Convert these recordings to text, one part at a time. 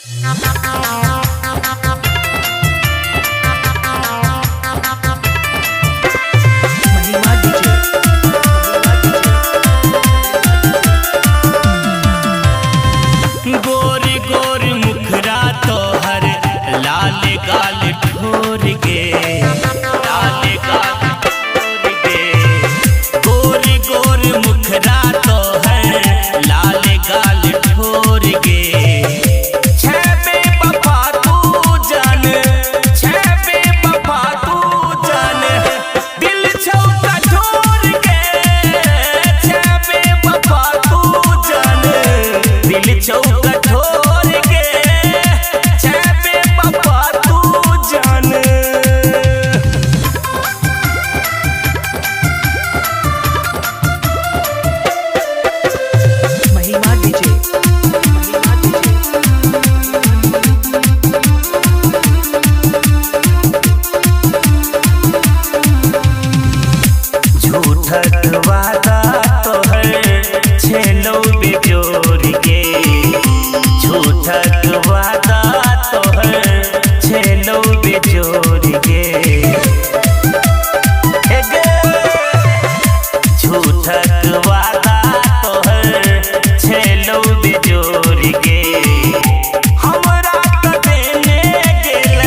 गोरी गोरी मुखरा तोहर लाल गाल ठोर गे, लाल गाल ठोर गे। गोरी गोरी मुखरा तोहर लाल गाल ठोर गे। छबे बफा तू जान, छबे बफा तू जान, दिल छौका ठोर गे। छबे बफा तू जान, दिल छौका वादा तोहर छेलो बेजोर गे। झूठक वादा तोहर छेलो बेजोर गे। झूठक वादा तोहर छेलो बेजोर गे। हमरा त देने गेल,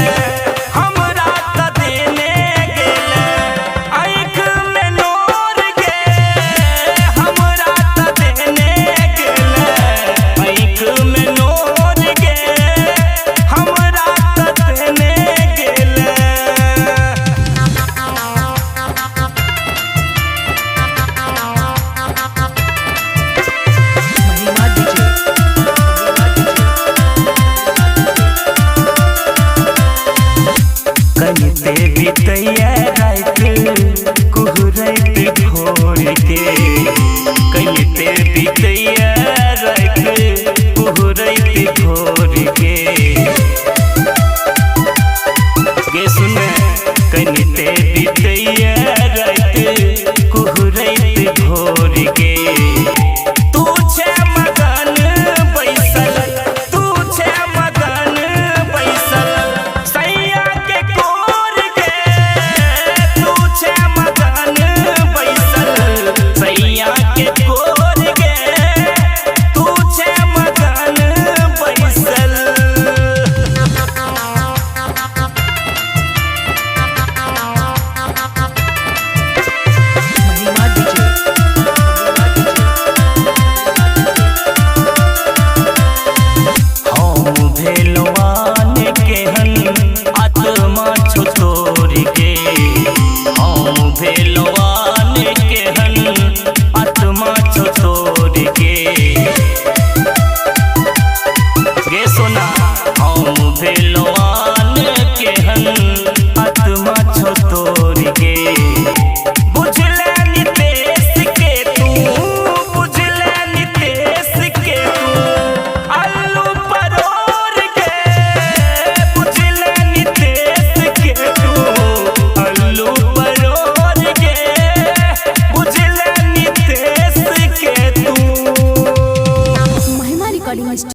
हमरा त देने गेल आँख में नोर गे। हमरा त देने गेल आँख में नोर गे। हमरा त देने गेल। कनिते बितैया रात कुहरैत भोर के। कनिते बितैया रात कुहरैत भोर के। गे सुन कनिते बितैया रात कुहरैत भोर के। तू छे मगन बैसल, तू छे मगन बैसल सैया के कोर गे। तू छे मगन बैसल सैया के कोर गे। तू छे मगन बैसल। हम भेलौं